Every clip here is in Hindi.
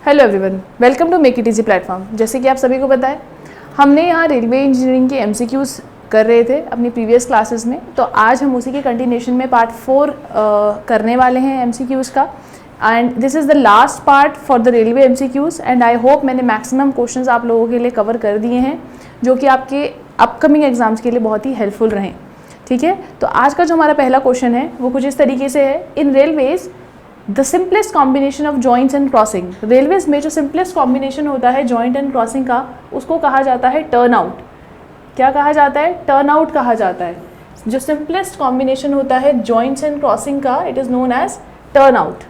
Hello everyone, welcome to make it easy platform. जैसे कि आप सभी को पता है, हमने यहाँ रेलवे इंजीनियरिंग के एमसीक्यूज कर रहे थे अपनी प्रीवियस क्लासेस में। तो आज हम उसी के कंटिन्यूशन में पार्ट 4 करने वाले हैं एमसीक्यूज का। And this is the last part for the railway MCQs and I hope मैंने मैक्सिमम क्वेश्चंस आप लोगों के लिए कवर कर दिए हैं, जो कि आपके अपकमिंग एग्जाम्स के लिए बहुत ही हेल्पफुल रहें। ठीक है, तो आज का जो हमारा पहला क्वेश्चन है वो कुछ इस तरीके से है। इन railways the simplest combination of joints and crossing. Railways में जो सिंपलेस्ट कॉम्बिनेशन होता है जॉइंट एंड क्रॉसिंग का, उसको कहा जाता है टर्न आउट। क्या कहा जाता है? टर्न आउट कहा जाता है। जो सिंपलेस्ट कॉम्बिनेशन होता है जॉइंट्स एंड क्रॉसिंग का, it is known as turn out.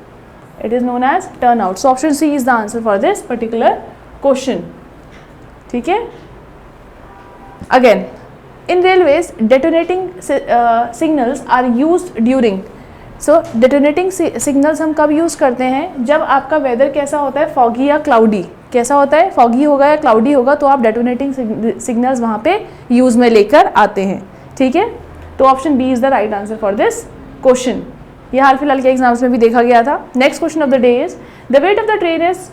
It is known as turn out. So option C is the answer for this particular question. ठीक है, again in railways detonating signals are used during. So detonating signals हम कब यूज़ करते हैं? जब आपका वेदर कैसा होता है, फॉगी या क्लाउडी। कैसा होता है? फॉगी होगा या क्लाउडी होगा, तो आप डेटोनेटिंग सिग्नल्स वहाँ पे यूज़ में लेकर आते हैं। ठीक है, तो option B is the right answer for this question. ये हाल फिलहाल के एग्जाम्स में भी देखा गया था। Next question of the day is the weight of the train is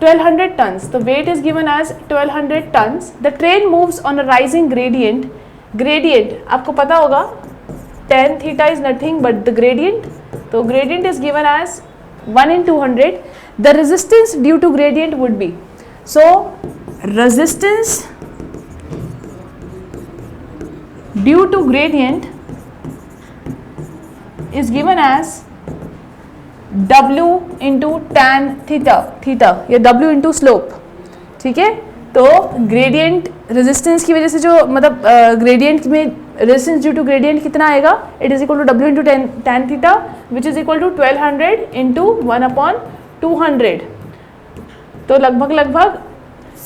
1200 tons. The weight is given as 1200 tons. The train moves on a rising gradient. Gradient आपको पता होगा, tan theta is nothing but the gradient. तो gradient is given as 1 in 200. The resistance due to gradient would be, so resistance due to gradient is given as W into tan theta या W इंटू स्लोप। ठीक है, तो ग्रेडियंट रेजिस्टेंस की वजह से जो मतलब ग्रेडियंट में रेजिस्टेंस ड्यू टू ग्रेडियंट कितना आएगा? It is equal to W into tan theta which is equal to 1200 into 1/200। तो लगभग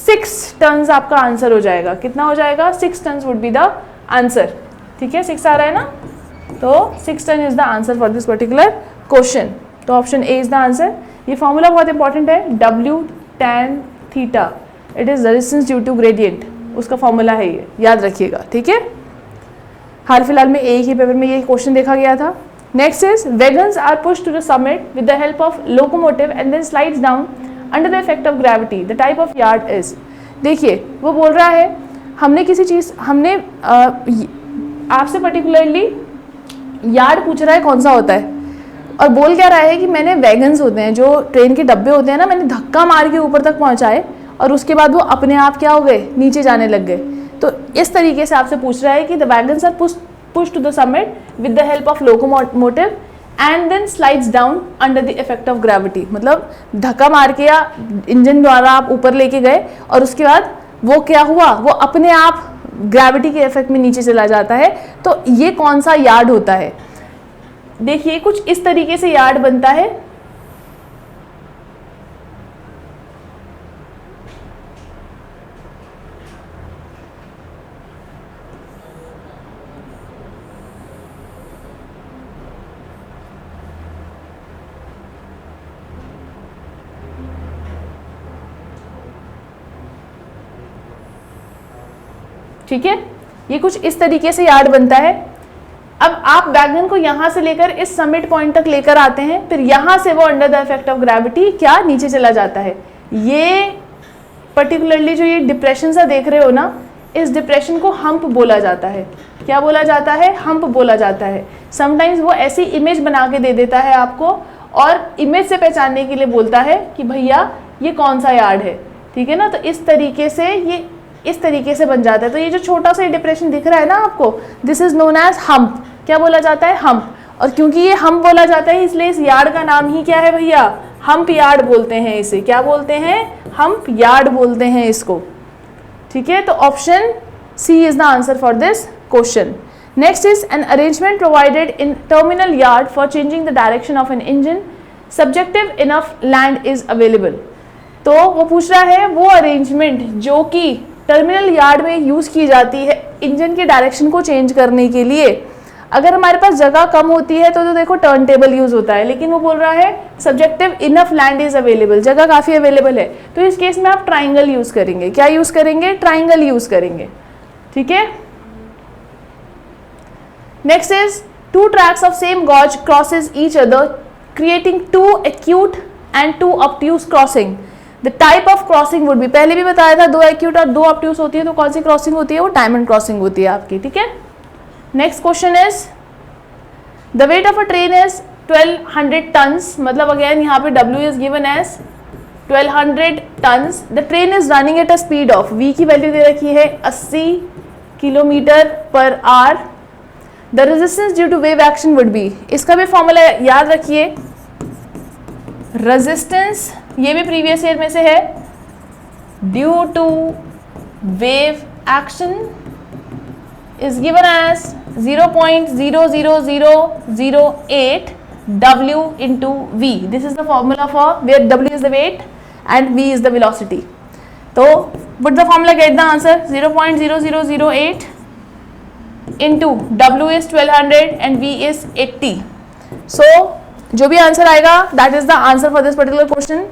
6 टन्स आपका आंसर हो जाएगा। कितना हो जाएगा? 6 tons would be the answer. ठीक है, 6 आ रहा है ना, तो 6 ton is the answer for this particular question. तो option A is the answer. ये फॉर्मूला बहुत इंपॉर्टेंट है, W tan theta, it is resistance due to gradient, उसका फॉर्मूला है ये, याद रखिएगा। ठीक है, हाल फिलहाल में एक ही पेपर में ये क्वेश्चन देखा गया था। Next is wagons are push to the summit with the help of locomotive and then slides down under the effect of gravity. The type of yard is, देखिए वो बोल रहा है हमने किसी चीज़, हमने आपसे पर्टिकुलरली यार्ड पूछ रहा है कौन सा होता है, और बोल क्या रहा है कि मैंने वैगन्स होते हैं, जो ट्रेन के डब्बे होते हैं ना, मैंने धक्का मार के ऊपर तक पहुंचाए और उसके बाद वो अपने आप क्या हो गए? नीचे जाने लग गए। तो इस तरीके से आपसे पूछ रहा है कि the wagons are push to the summit with the help of locomotive and then slides down under the effect of gravity. मतलब धक्का मार के या इंजन द्वारा आप ऊपर लेके गए और उसके बाद वो क्या हुआ? वो अपने आप ग्रेविटी के इफेक्ट में नीचे चला जाता है। तो ये कौन सा यार्ड होता है? देखिए कुछ इस तरीके से यार्ड बनता है। ठीक है, ये कुछ इस तरीके से यार्ड बनता है। अब आप वैगन को यहाँ से लेकर इस समिट पॉइंट तक लेकर आते हैं, फिर यहाँ से वो under the effect of gravity क्या नीचे चला जाता है। ये पर्टिकुलरली जो ये डिप्रेशन सा देख रहे हो ना, इस डिप्रेशन को हम्प बोला जाता है। क्या बोला जाता है? हम्प बोला जाता है। समटाइम्स वो ऐसी इमेज बना के दे देता है आपको, और इमेज से पहचानने के लिए बोलता है कि भैया ये कौन सा यार्ड है। ठीक है ना, तो इस तरीके से ये इस तरीके से बन जाता है। तो ये जो छोटा सा डिप्रेशन दिख रहा है ना आपको, this is known as hump. क्या बोला जाता है? हम्प। और क्योंकि ये हम्प बोला जाता है, इसलिए इस यार्ड का नाम ही क्या है भैया? हम्प यार्ड बोलते हैं इसे। क्या बोलते हैं? हम्प यार्ड बोलते हैं इसको। ठीक है, तो option C is the answer for this question. Next is an arrangement provided in terminal yard for changing the direction of an engine, subjective enough land is available. तो वो पूछ रहा है वो अरेंजमेंट जो कि टर्मिनल यार्ड में यूज की जाती है इंजन के डायरेक्शन को चेंज करने के लिए। अगर हमारे पास जगह कम होती है तो देखो टर्न टेबल यूज होता है, लेकिन वो बोल रहा है subjective enough land is available, जगह काफी अवेलेबल है। तो इस केस में आप ट्राइंगल यूज करेंगे। क्या यूज करेंगे? ट्राइंगल यूज करेंगे। ठीक है, next is 2 tracks of same gauge crosses each other creating 2 acute and 2 obtuse crossing. The type of crossing would be, पहले भी बताया था 2 acute और 2 obtuse होती है, तो कौन सी क्रॉसिंग होती है? वो डायमंड क्रॉसिंग होती है आपकी, ठीक है। Next question is the weight of a train is 1200 tons, मतलब अगेन यहाँ पे W is given as 1200 tons. The train is running at a speed of, V की वैल्यू दे रखी है 80 kilometre per hour. The resistance due to wave action would be, इसका भी फॉर्मूला याद रखिए, रेजिस्टेंस ये भी प्रीवियस ईयर में से है, due to wave action is given as 0.00008 W into V. This is the formula for where W is the weight and V is the velocity. So put the formula, get the answer, 0.0008 into W is 1200 and V is 80. So जो भी आंसर आएगा that is the answer for this particular question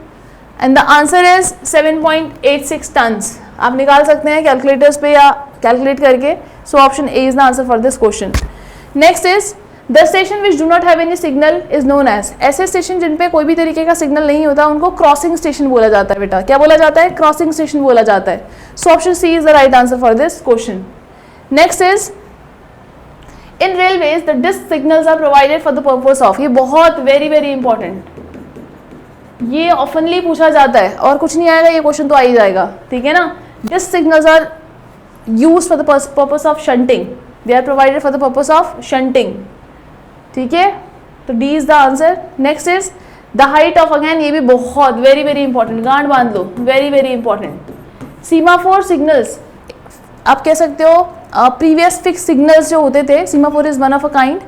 and the answer is 7.86 tons. आप निकाल सकते हैं कैलकुलेटर्स पे या कैलकुलेट करके. So option A is the answer for this question. Next is the station which do not have any signal is known as. ऐसे स्टेशन जिन पे कोई भी तरीके का सिग्नल नहीं होता उनको क्रॉसिंग स्टेशन बोला जाता है बेटा. क्या बोला जाता है? क्रॉसिंग स्टेशन बोला जाता है. So option C is the right answer for this question. Next is in railways the disk signals are provided for the purpose of. ये बहुत very very important, ये ऑफनली पूछा जाता है और कुछ नहीं आएगा ये क्वेश्चन तो आ ही जाएगा, ठीक है ना. Disc signals are used for the purpose of shunting. They are provided for the purpose of shunting, ठीक है. तो D is the answer. Next is the height of, again ये भी बहुत वेरी वेरी इंपॉर्टेंट, गांड बांध लो, very very important. Semaphore signals आप कह सकते हो प्रीवियस फिक्स सिग्नल्स जो होते थे, semaphore is one of a kind.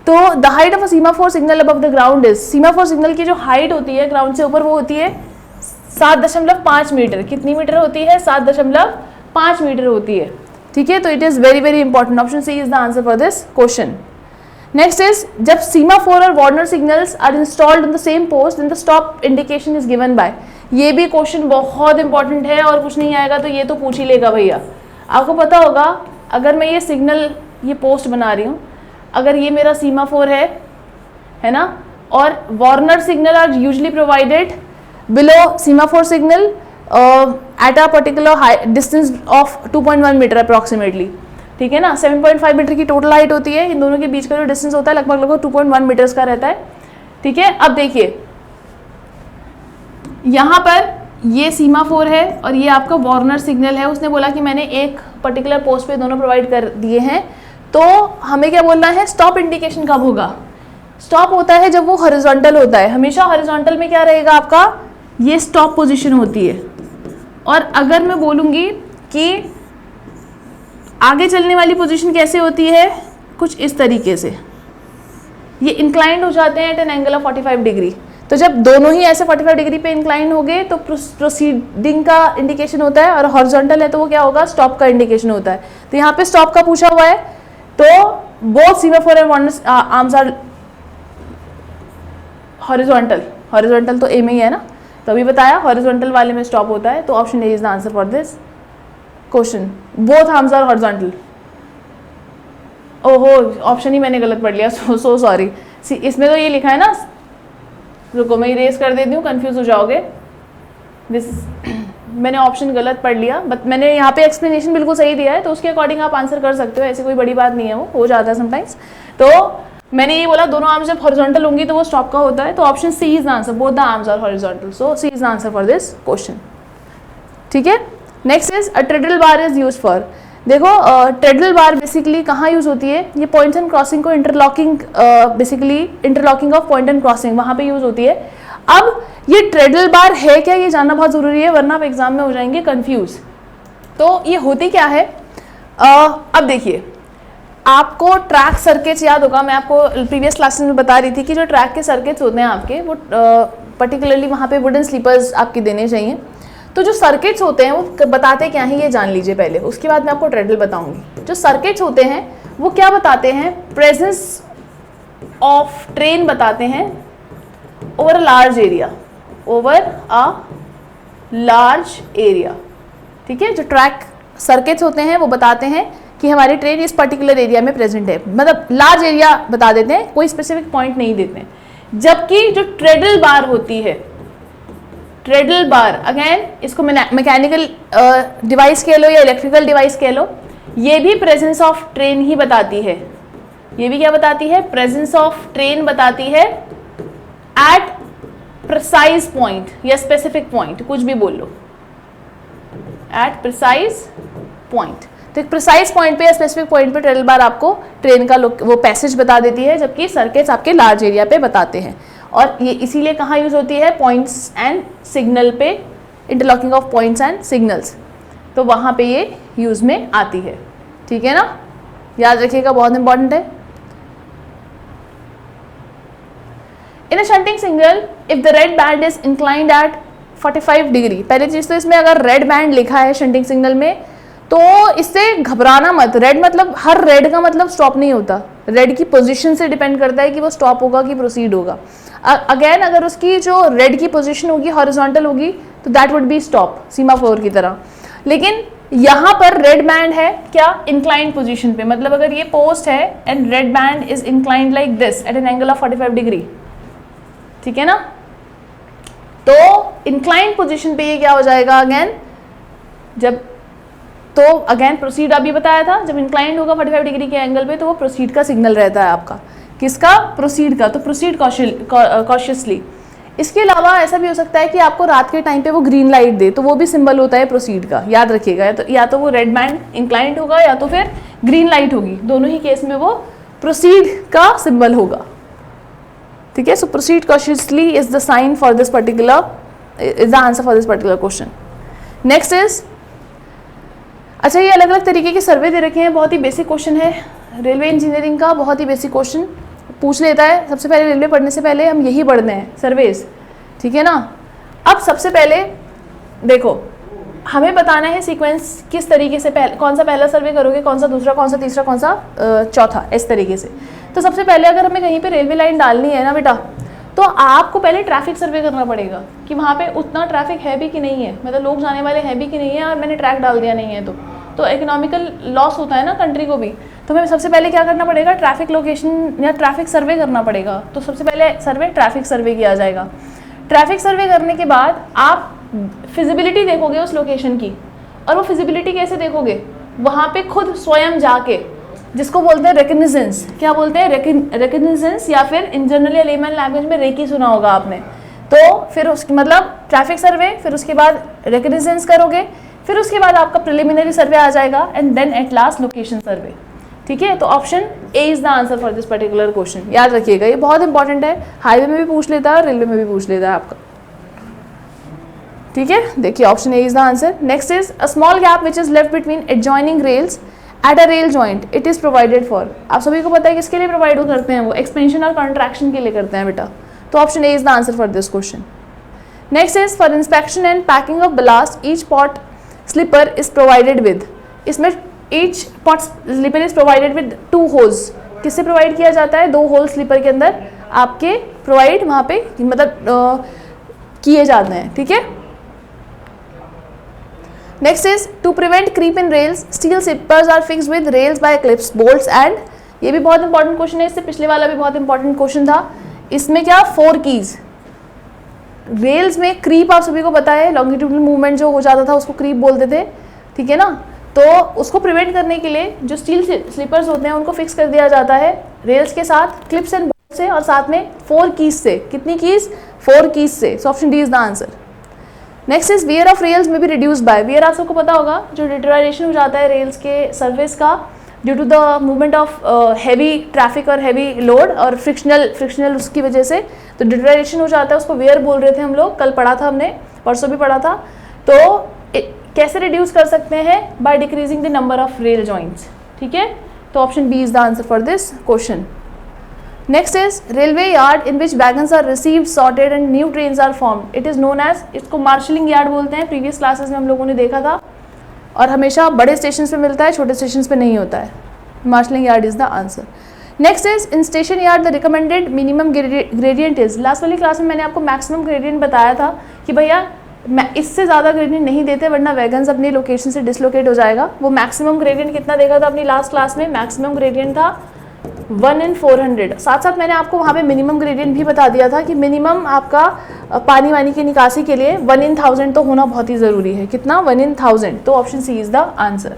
तो the height of a semaphore signal above the ground is, semaphore signal की जो हाइट होती है ग्राउंड से ऊपर वो होती है 7.5 मीटर. कितनी मीटर होती है? 7.5 मीटर होती है, ठीक है. तो it is very very important. Option C is the answer for this question. Next is जब सीमाफोर और warner signals are installed on the same post then the stop indication is given by. ये भी क्वेश्चन बहुत इंपॉर्टेंट है और कुछ नहीं आएगा तो ये तो पूछ ही लेगा भैया. आपको पता होगा अगर मैं ये सिग्नल, ये पोस्ट बना रही हूँ, अगर ये मेरा सीमाफोर है ना, और warner signal are usually provided below semaphore signal at a particular distance of 2.1 metre approximately, ठीक है ना. 7.5 मीटर की टोटल हाइट होती है. इन दोनों के बीच का जो डिस्टेंस होता है लगभग 2.1 मीटर्स का रहता है, ठीक है. अब देखिए यहाँ पर ये सीमाफोर है और ये आपका वार्नर सिग्नल है. उसने बोला कि मैंने एक पर्टिकुलर पोस्ट पे दोनों प्रोवाइड कर दिए हैं, तो हमें क्या बोलना है? स्टॉप इंडिकेशन कब होगा? स्टॉप होता है जब वो हॉरिजॉन्टल होता है. हमेशा हॉरिजॉन्टल में क्या रहेगा आपका? ये स्टॉप पोजीशन होती है. और अगर मैं बोलूँगी कि आगे चलने वाली पोजीशन कैसे होती है, कुछ इस तरीके से, ये इंक्लाइंड हो जाते हैं at an angle of 45 degree. तो जब दोनों ही ऐसे 45 डिग्री पे इंक्लाइन हो गए तो प्रोसीडिंग का इंडिकेशन होता है, और हॉरिजॉन्टल है तो वो क्या होगा? स्टॉप का इंडिकेशन होता है. तो यहाँ पे स्टॉप का पूछा हुआ है, तो both semaphore and warner arms are horizontal. Horizontal तो ए में ही है ना, तो अभी बताया हॉरिजॉन्टल वाले में स्टॉप होता है. तो option A is the answer for this question. Both arms are horizontal. ओहो, ऑप्शन ही मैंने गलत पढ़ लिया, सो सॉरी. इसमें तो ये लिखा है ना, रुको मैं इरेज कर देती हूँ, कंफ्यूज हो जाओगे. दिस मैंने ऑप्शन गलत पढ़ लिया, बट मैंने यहाँ पे एक्सप्लेनेशन बिल्कुल सही दिया है, तो उसके अकॉर्डिंग आप आंसर कर सकते हो. ऐसी कोई बड़ी बात नहीं है, वो हो जाता है समटाइम्स. तो मैंने ये बोला दोनों आर्म्स जब हॉरिजॉन्टल होंगी तो वो स्टॉप का होता है. तो option C is the answer. Both the arms are horizontal, so C is the answer for this question, ठीक है. Next is a treadle bar is use for. देखो ट्रेडल बार बेसिकली कहाँ यूज होती है? ये पॉइंट्स एंड क्रॉसिंग को interlocking, basically interlocking of point and crossing, वहाँ पे यूज होती है. अब ये ट्रेडल बार है क्या, ये जानना बहुत जरूरी है, वरना आप एग्जाम में हो जाएंगे कंफ्यूज. तो ये होती क्या है? अब देखिए, आपको ट्रैक सर्किट्स याद होगा, मैं आपको प्रीवियस क्लासेस में बता रही थी कि जो ट्रैक के सर्किट्स होते हैं आपके, वो पर्टिकुलरली वहाँ पे वुडन स्लीपर्स आपके देने चाहिए. तो जो सर्किट्स होते हैं वो बताते क्या हैं ये जान लीजिए पहले, उसके बाद मैं आपको ट्रेडल बताऊंगी. जो सर्किट्स होते हैं वो क्या बताते हैं? प्रेजेंस ऑफ ट्रेन बताते हैं over a large area, over a large area, ठीक है. जो ट्रैक सर्किट्स होते हैं वो बताते हैं कि हमारी ट्रेन इस पर्टिकुलर एरिया में प्रेजेंट है, मतलब लार्ज एरिया बता देते हैं, कोई स्पेसिफिक पॉइंट नहीं देते हैं. जबकि जो ट्रेडल बार होती है ट्रेडल बार, अगेन इसको मैकेनिकल डिवाइस कह लो या इलेक्ट्रिकल डिवाइस कह लो, ये भी प्रेजेंस ऑफ ट्रेन ही बताती है। ये भी क्या बताती है? प्रेजेंस ऑफ ट्रेन बताती है एट प्रिसाइज पॉइंट या स्पेसिफिक पॉइंट, कुछ भी बोल लो, एट प्रिसाइज पॉइंट। तो एक प्रिसाइज पॉइंट पे या स्पेसिफिक पॉइंट पे ट्रेडल बार आपको ट्रेन का वो पैसेज बता देती है, जबकि सर्किट्स आपके लार्ज एरिया पे बताते हैं। और ये इसीलिए कहाँ यूज होती है? पॉइंट्स एंड सिग्नल पे, interlocking of points and signals, तो वहाँ पे ये यूज में आती है। ठीक है ना, याद रखिएगा, बहुत इंपॉर्टेंट है। In a shunting signal if the red band is inclined at 45 degree, पहली चीज तो इसमें अगर रेड बैंड लिखा है शंटिंग सिग्नल में तो इससे घबराना मत। रेड मतलब हर रेड का मतलब स्टॉप नहीं होता, रेड की पोजीशन से डिपेंड करता है कि वो स्टॉप होगा कि प्रोसीड होगा। अगेन अगर उसकी जो रेड की पोजीशन होगी हॉरिजॉन्टल होगी तो that would be stop, semaphore की तरह। लेकिन यहाँ पर रेड बैंड है क्या? इंक्लाइंड पोजीशन पे, मतलब अगर ये पोस्ट है and red band is inclined like this eight an angle of 45 degree, ठीक है ना, तो इंक्लाइंड पोजीशन पे ये क्या हो जाएगा? अगेन जब तो अगेन प्रोसीड अभी बताया था, जब इंक्लाइंड होगा 45 डिग्री के एंगल पे तो वो प्रोसीड का सिग्नल रहता है आपका। किसका? प्रोसीड का। तो प्रोसीड कॉशियसली। इसके अलावा ऐसा भी हो सकता है कि आपको रात के टाइम पे वो ग्रीन लाइट दे, तो वो भी सिंबल होता है प्रोसीड का, याद रखिएगा। या तो वो रेड बैंड इंक्लाइंड होगा या तो फिर ग्रीन लाइट होगी, दोनों ही केस में वो प्रोसीड का सिंबल होगा। ठीक है, so proceed cautiously is the sign for this particular, is the answer for this particular question. Next is, अच्छा ये अलग अलग तरीके के सर्वे दे रखे हैं, बहुत ही बेसिक क्वेश्चन है रेलवे इंजीनियरिंग का, बहुत ही बेसिक क्वेश्चन पूछ लेता है। सबसे पहले रेलवे पढ़ने से पहले हम यही पढ़ते हैं, सर्वेज, ठीक है ना। अब सबसे पहले देखो, हमें बताना है सीक्वेंस किस तरीके से, कौन सा पहला सर्वे करोगे, कौन सा दूसरा, कौन सा तीसरा, कौन सा चौथा, इस तरीके से। तो सबसे पहले अगर हमें कहीं पे रेलवे लाइन डालनी है ना बेटा, तो आपको पहले ट्रैफिक सर्वे करना पड़ेगा कि वहाँ पे उतना ट्रैफिक है भी कि नहीं है, मतलब लोग जाने वाले हैं भी कि नहीं है, और मैंने ट्रैक डाल दिया नहीं है तो इकोनॉमिकल लॉस होता है ना कंट्री को भी। तो हमें सबसे पहले क्या करना पड़ेगा? ट्रैफिक लोकेशन या ट्रैफिक सर्वे करना पड़ेगा। तो सबसे पहले सर्वे ट्रैफिक सर्वे किया जाएगा। ट्रैफिक सर्वे करने के बाद आप फिजिबिलिटी देखोगे उस लोकेशन की, और वो फिजिबिलिटी कैसे देखोगे? वहाँ पे खुद स्वयं जाके, जिसको बोलते हैं रेकग्निजेंस। क्या बोलते हैं? रेकग्निजेंस, या फिर इन जनरल या लेमन लैंग्वेज में रेकी सुना होगा आपने। तो फिर उसकी मतलब ट्रैफिक सर्वे, फिर उसके बाद रेकग्निजेंस करोगे, फिर उसके बाद आपका प्रिलिमिनरी सर्वे आ जाएगा, and then at last location survey. ठीक है, तो option A is the answer for this particular question. याद रखिएगा, ये बहुत इंपॉर्टेंट है, हाईवे में भी पूछ लेता है और रेलवे में भी पूछ लेता है आपका। ठीक है, देखिए option A is the answer. Next is a small gap which is left between adjoining rails at a rail joint, it is provided for. आप सभी को पता है किसके लिए प्रोवाइड करते हैं? वो एक्सपेंशन और कॉन्ट्रैक्शन के लिए करते हैं बेटा। तो option A is the answer for this question. Next is for inspection and packing of ballast each pot sleeper is provided with, इसमें each pot sleeper is provided with 2 holes. किससे प्रोवाइड किया जाता है? 2 होल स्लीपर के अंदर आपके प्रोवाइड वहाँ पे मतलब किए जाते हैं। ठीक है, next is to prevent creep in rails steel sleepers are fixed with rails by clips bolts and, ये भी बहुत इंपॉर्टेंट क्वेश्चन है, इससे पिछले वाला भी बहुत इंपॉर्टेंट क्वेश्चन था। इसमें क्या 4 कीज, रेल्स में क्रीप आप सभी को पता है, लॉन्गिट्यूडनल मूवमेंट जो हो जाता था उसको क्रीप बोलते थे। ठीक है ना, तो उसको प्रिवेंट करने के लिए जो स्टील स्लीपर्स होते हैं उनको फिक्स कर दिया जाता है रेल्स के साथ, क्लिप्स एंड बोल्ट से, और साथ में 4 कीज से। कितनी कीज? 4 कीज से। So option D is the answer. Next is wear off rails में भी रिड्यूस्ड बाय, वियर आप सबको पता होगा जो डिटोराइजेशन हो जाता है रेल्स के सर्फेस का due to the movement of heavy traffic और हैवी लोड और फ्रिक्शनल उसकी वजह से, तो डिटोराइजेशन हो जाता है, उसको वेयर बोल रहे थे हम लोग, कल पढ़ा था हमने, परसों भी पढ़ा था। तो कैसे रिड्यूस कर सकते हैं? By decreasing the number of rail joints. ठीक है, तो option B is the answer for this question. Next is railway yard in which wagons are received sorted and new trains are formed, it is known as, इसको मार्शलिंग यार्ड बोलते हैं। प्रीवियस क्लासेस में हम लोगों ने देखा था, और हमेशा बड़े स्टेशन पे मिलता है, छोटे स्टेशन पे नहीं होता है। Marshalling yard is the answer. Next is in station yard the recommended minimum gradient is, last वाली क्लास में मैंने आपको मैक्सिमम ग्रेडियंट बताया था कि भैया इससे ज़्यादा ग्रेडियंट नहीं देते वरना वैगन्स अपनी लोकेशन से डिसलोकेट हो जाएगा। वो मैक्सिमम ग्रेडियंट कितना देखा था अपनी लास्ट क्लास में? मैक्सिमम ग्रेडियंट था 1 in 400। साथ साथ मैंने आपको वहाँ पे मिनिमम ग्रेडियंट भी बता दिया था कि मिनिमम आपका पानी वानी की निकासी के लिए 1 in 1000 तो होना बहुत ही ज़रूरी है। कितना? 1 in 1000। तो option C is the answer.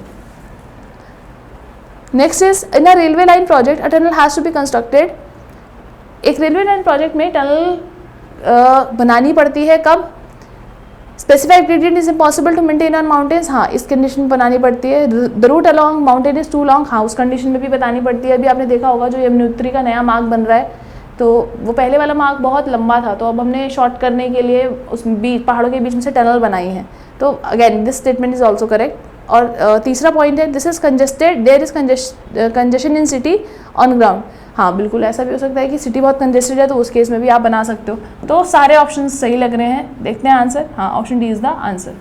Next is in a railway line project a tunnel has to be constructed. एक रेलवे लाइन प्रोजेक्ट में टनल बनानी पड़ती है कब? Specified gradient is impossible to maintain on mountains. हाँ, इस कंडीशन में बनानी पड़ती है। The route along mountain is too long. हाँ, उस कंडीशन में भी बतानी पड़ती है। अभी आपने देखा होगा जो यमुनोत्री का नया मार्ग बन रहा है, तो वो पहले वाला मार्ग बहुत लंबा था, तो अब हमने शॉर्ट करने के लिए उस बीच पहाड़ों के बीच में से टनल बनाई है। तो again this statement is also correct. और तीसरा पॉइंट है this is congested, there is congestion in city on ground. हाँ, बिल्कुल ऐसा भी हो सकता है कि सिटी बहुत कंजेस्टेड है, तो उस केस में भी आप बना सकते हो। तो सारे ऑप्शन सही लग रहे हैं। देखते हैं आंसर। हाँ, option D is the answer.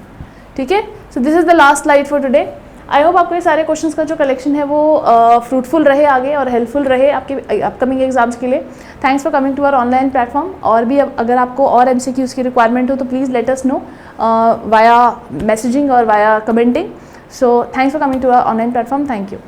ठीक है, so this is the last slide for today. I hope आपको ये सारे क्वेश्चंस का जो कलेक्शन है वो फ्रूटफुल रहे आगे और हेल्पफुल रहे आपके अपकमिंग एग्जाम्स के लिए। Thanks for coming to our online platform. और भी अगर आपको और MCQs की रिक्वायरमेंट हो तो please let us know via messaging और via commenting. So thanks for coming to our online platform. Thank you.